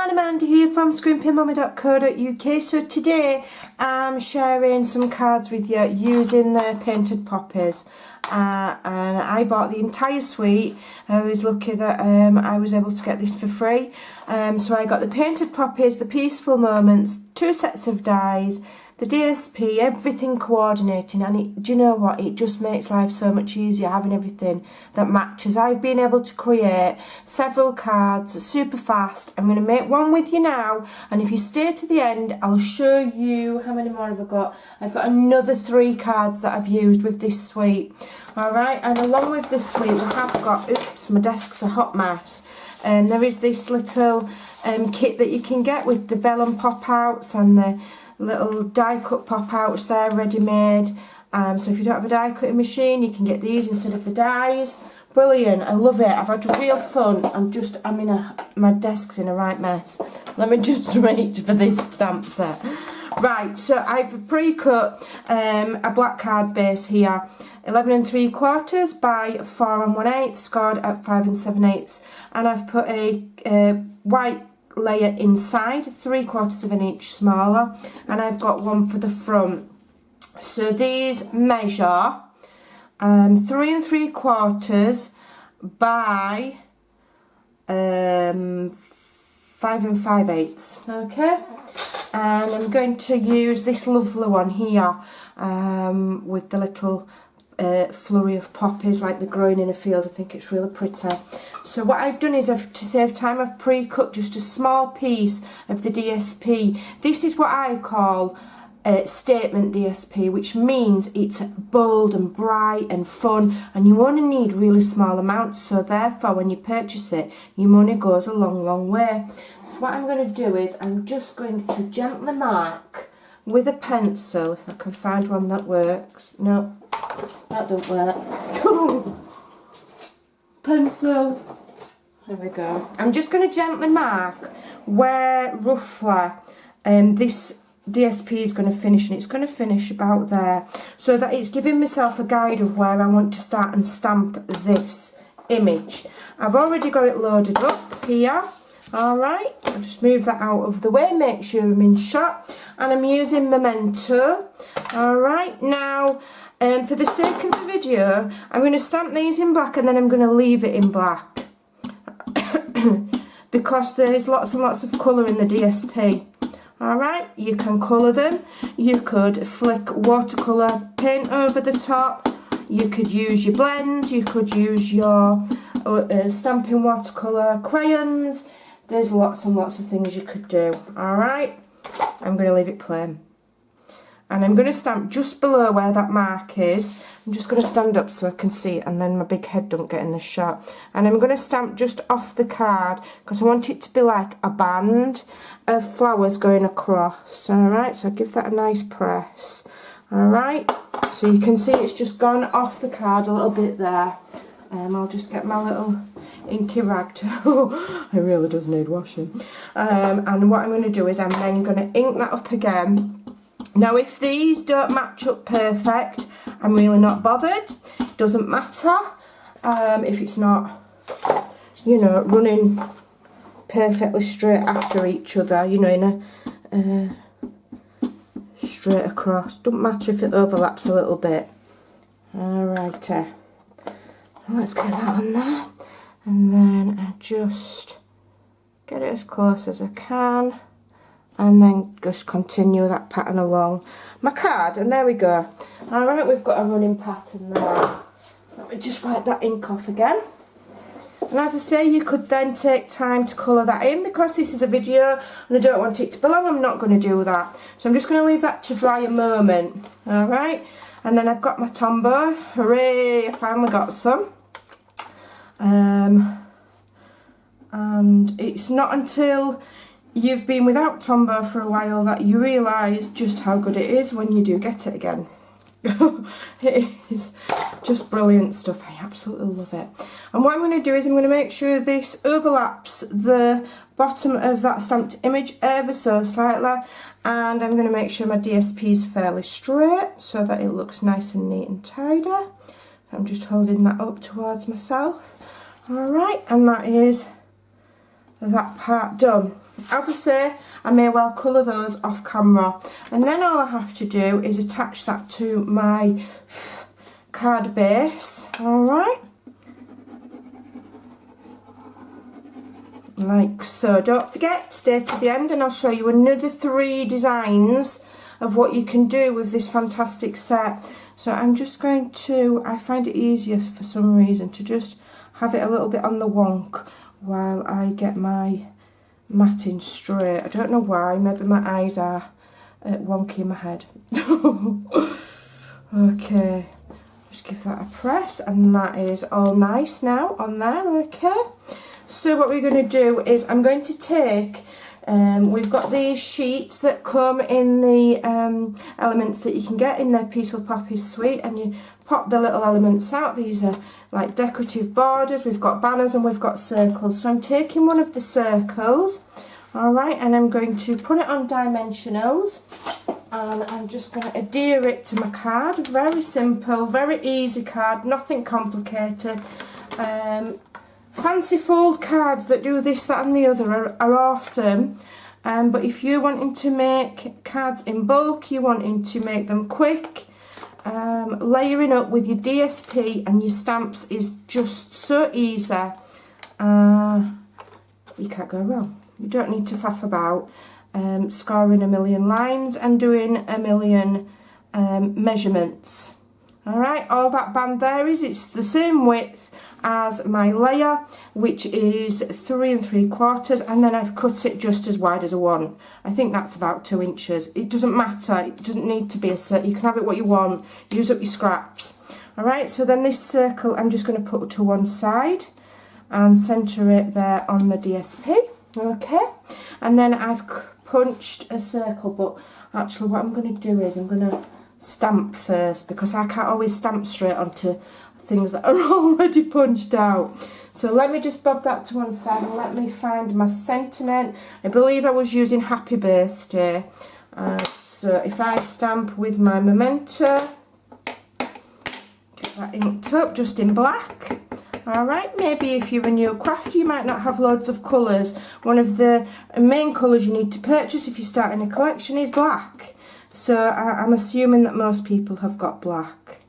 everyone, Amanda here from Scrimpingmommy.co.uk. So today I'm sharing some cards with you using the painted poppies, and I bought the entire suite. I was lucky that I was able to get this for free. So I got the painted poppies, the peaceful moments, 2 sets of dies, the DSP, everything coordinating, and do you know what, it just makes life so much easier having everything that matches. I've been able to create several cards super fast. I'm going to make one with you now, and if you stay to the end I'll show you how many more have I got. I've got another 3 cards that I've used with this suite. Alright, and along with this suite we have got, oops, my desk's a hot mess. There is this little kit that you can get with the vellum pop outs and the little die cut pop outs there ready made. So if you don't have a die cutting machine you can get these instead of the dies. Brilliant, I love it. I've had real fun. My desk's in a right mess. Let me just wait for this stamp set. Right, so I've pre-cut a black card base here, 11 3/4 by 4 1/8, scored at 5 7/8, and I've put a white layer inside, 3/4 of an inch smaller, and I've got one for the front. So these measure 3 3/4 by 5 5/8. Okay, and I'm going to use this lovely one here with the little flurry of poppies like they're growing in a field. I think it's really pretty. So what I've done is, to save time, I've pre-cut just a small piece of the DSP. This is what I call a statement DSP, which means it's bold and bright and fun, and you only need really small amounts, so therefore when you purchase it your money goes a long way. So what I'm going to do is I'm just going to gently mark with a pencil, if I can find one that works. No, that don't work. Pencil. There we go. I'm just going to gently mark where roughly this DSP is going to finish, and it's going to finish about there, so that it's giving myself a guide of where I want to start and stamp this image. I've already got it loaded up here. Alright, I'll just move that out of the way, make sure I'm in shot, and I'm using Memento. Alright, now for the sake of the video I'm going to stamp these in black, and then I'm going to leave it in black because there's lots and lots of colour in the DSP. Alright, you can colour them, you could flick watercolour paint over the top, you could use your blends, you could use your stamping watercolour crayons. There's lots and lots of things you could do. Alright, I'm going to leave it plain. And I'm going to stamp just below where that mark is. I'm just going to stand up so I can see it, and then my big head don't get in the shot. And I'm going to stamp just off the card because I want it to be like a band of flowers going across. Alright, so I'll give that a nice press. Alright, so you can see it's just gone off the card a little bit there. I'll just get my little inky rag to it really does need washing. And what I'm going to do is I'm then going to ink that up again. Now if these don't match up perfect, I'm really not bothered. It doesn't matter if it's not, you know, running perfectly straight after each other, you know, in a straight across. Don't matter if it overlaps a little bit. Alrighty, let's get that on there, and then I just get it as close as I can, and then just continue that pattern along my card, and there we go. Alright, we've got a running pattern there. Let me just wipe that ink off again. And as I say, you could then take time to colour that in, because this is a video and I don't want it to be long. I'm not going to do that. So I'm just going to leave that to dry a moment. Alright, and then I've got my Tombow. Hooray, I finally got some. And it's not until you've been without Tombow for a while that you realise just how good it is when you do get it again. It is just brilliant stuff. I absolutely love it. And what I'm going to do is I'm going to make sure this overlaps the bottom of that stamped image ever so slightly, and I'm going to make sure my DSP is fairly straight so that it looks nice and neat and tidy. I'm just holding that up towards myself. Alright, and that is that part done. as I say, I may well colour those off camera. And then all I have to do is attach that to my card base, alright? Like so. Don't forget, stay to the end and I'll show you another 3 designs of what you can do with this fantastic set. So I'm just going to, I find it easier for some reason to just have it a little bit on the wonk while I get my matting straight. I don't know why, maybe my eyes are wonky in my head. Okay, just give that a press and that is all nice now on there, okay? So what we're going to do is I'm going to take, we've got these sheets that come in the elements that you can get in their Peaceful Poppies suite, and you pop the little elements out. These are like decorative borders, we've got banners and we've got circles. So I'm taking one of the circles, alright, and I'm going to put it on dimensionals and I'm just going to adhere it to my card. Very simple, very easy card, nothing complicated. Fancy fold cards that do this, that and the other are awesome, but if you're wanting to make cards in bulk, you're wanting to make them quick, layering up with your DSP and your stamps is just so easy. You can't go wrong. You don't need to faff about scoring a million lines and doing a million measurements. Alright, all that band there it's the same width as my layer, which is 3 3/4, and then I've cut it just as wide as I want. I think that's about 2 inches. It doesn't matter, it doesn't need to be a circle, you can have it what you want, use up your scraps. Alright, so then this circle I'm just going to put to one side and centre it there on the DSP, okay? And then I've punched a circle, but actually what I'm going to do is I'm going to stamp first, because I can't always stamp straight onto things that are already punched out. So let me just bob that to one side and let me find my sentiment. I believe I was using Happy Birthday. So if I stamp with my Memento, get that inked up just in black. Alright, maybe if you're a new crafter you might not have loads of colours. One of the main colours you need to purchase if you're starting a collection is black. So I'm assuming that most people have got black.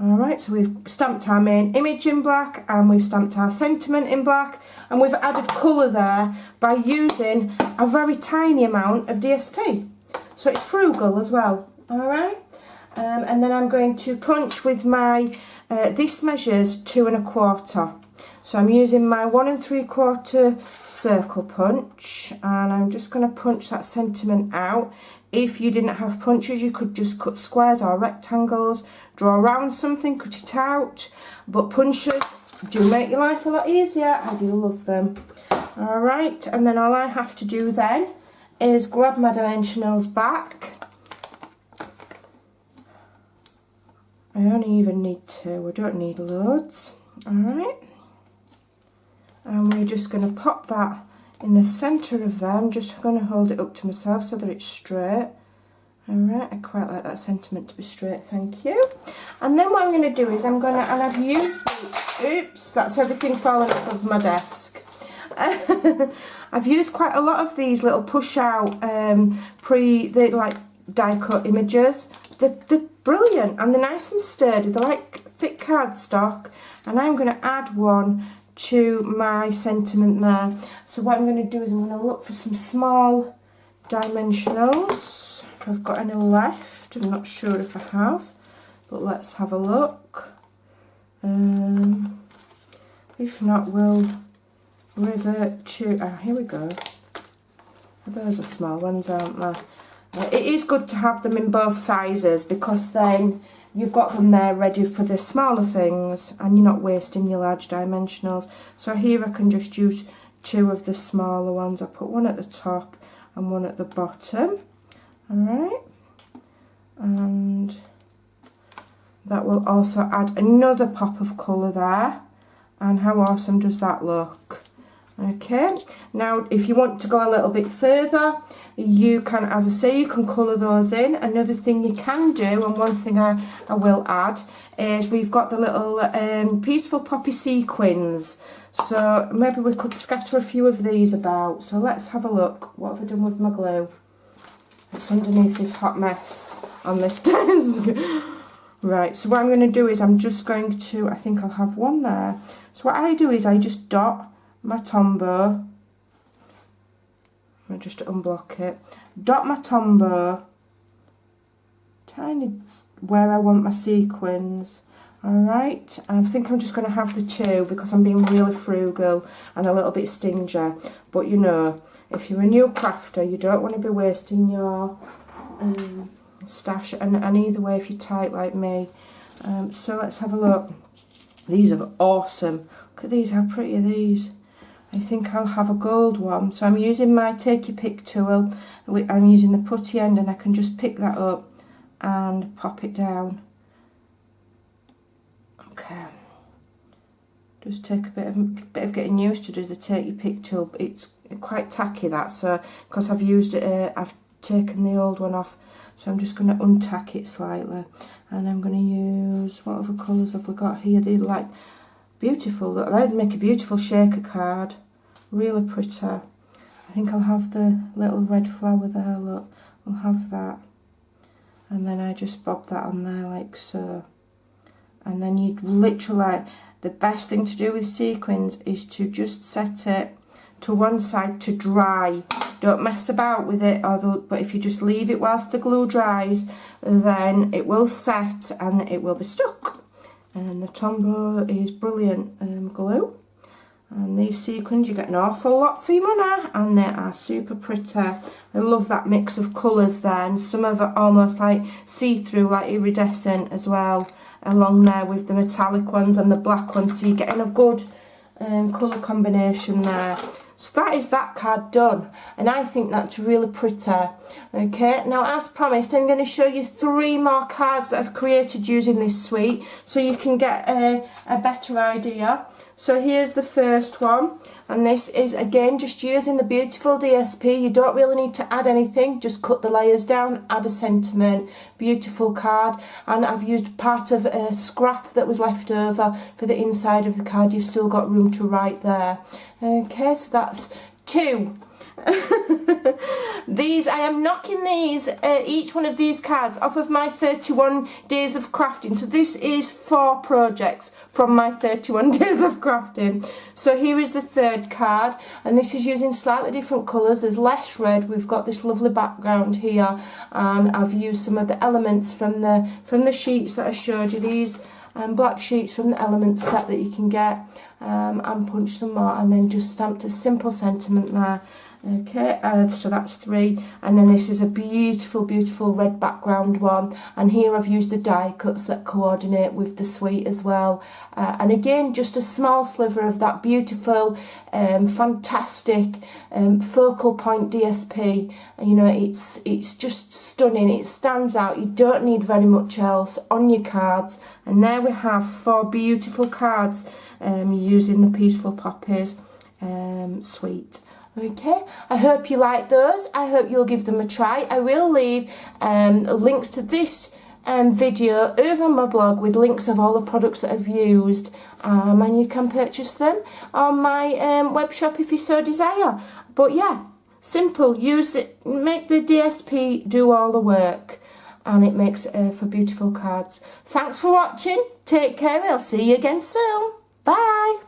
Alright, so we've stamped our main image in black and we've stamped our sentiment in black, and we've added colour there by using a very tiny amount of DSP. So it's frugal as well. Alright, and then I'm going to punch with my, this measures 2 1/4. So I'm using my 1 3/4 circle punch, and I'm just going to punch that sentiment out. If you didn't have punches, you could just cut squares or rectangles, draw around something, cut it out. But punches do make your life a lot easier. I do love them. Alright, and then all I have to do then is grab my dimensionals back. I only even need 2, I don't need loads. Alright. And we're just going to pop that in the centre of there. I'm just going to hold it up to myself so that it's straight. Alright, I quite like that sentiment to be straight, thank you. And then what I'm going to do is I'm going to, and I've used, oops, that's everything falling off of my desk. I've used quite a lot of these little push out they like die cut images. They're brilliant and they're nice and sturdy, they're like thick cardstock, and I'm going to add one to my sentiment there. So what I'm going to do is I'm going to look for some small dimensionals, if I've got any left. I'm not sure if I have, but let's have a look. If not, we'll revert to, here we go. Those are small ones, aren't they? It is good to have them in both sizes, because then you've got them there ready for the smaller things and you're not wasting your large dimensionals. So here I can just use 2 of the smaller ones. I'll put one at the top and one at the bottom. Alright, and that will also add another pop of colour there. And how awesome does that look? Okay, now if you want to go a little bit further, you can, as I say, you can colour those in. Another thing you can do, and one thing I will add, is we've got the little peaceful poppy sequins. So maybe we could scatter a few of these about. So let's have a look. What have I done with my glue? It's underneath this hot mess on this desk. Right, so what I'm going to do is I'm just going to, I think I'll have one there. So what I do is I just dot my Tombow. I'll just unblock it. Dot my Tombow tiny where I want my sequins. Alright, I think I'm just going to have the two because I'm being really frugal and a little bit stingy. But you know, if you're a new crafter, you don't want to be wasting your stash, and either way if you're tight like me. So let's have a look. These are awesome. Look at these, how pretty are these? I think I'll have a gold one. So I'm using my take your pick tool. I'm using the putty end, and I can just pick that up and pop it down. Okay. Just take a bit of getting used to do the take your pick tool. But it's quite tacky, that, so because I've used it, I've taken the old one off. So I'm just going to untack it slightly, and I'm going to use, what other colours have we got here? They're like beautiful. They'd make a beautiful shaker card, really pretty. I think I'll have the little red flower there. Look, I'll have that, and then I just bob that on there like so. And then you literally, the best thing to do with sequins is to just set it to one side to dry. Don't mess about with it, but if you just leave it whilst the glue dries, then it will set and it will be stuck. And the Tombow is brilliant glue. And these sequins, you get an awful lot for your money, and they are super pretty. I love that mix of colours there, and some of it almost like see-through, like iridescent as well, along there with the metallic ones and the black ones, so you're getting a good colour combination there. So that is that card done, and I think that's really pretty. Okay, now as promised, I'm going to show you 3 more cards that I've created using this suite, so you can get a better idea. So here's the first one, and this is again just using the beautiful DSP. You don't really need to add anything, just cut the layers down, add a sentiment. Beautiful card, and I've used part of a scrap that was left over for the inside of the card. You've still got room to write there. Okay, so that's 2. These, I am knocking these, each one of these cards off of my 31 days of crafting. So this is 4 projects from my 31 days of crafting. So here is the 3rd card, and this is using slightly different colours. There's less red. We've got this lovely background here, and I've used some of the elements from the sheets that I showed you. These black sheets from the elements set that you can get, and punched some more, and then just stamped a simple sentiment there. Okay, so that's 3, and then this is a beautiful, beautiful red background one, and here I've used the die cuts that coordinate with the suite as well, and again just a small sliver of that beautiful, fantastic focal point DSP. You know, it's just stunning. It stands out. You don't need very much else on your cards, and there we have 4 beautiful cards using the Peaceful Poppies suite. Okay, I hope you like those. I hope you'll give them a try. I will leave links to this video over on my blog with links of all the products that I've used, and you can purchase them on my web shop if you so desire. But yeah, simple. Use it, make the DSP do all the work, and it makes for beautiful cards. Thanks for watching. Take care. I'll see you again soon. Bye.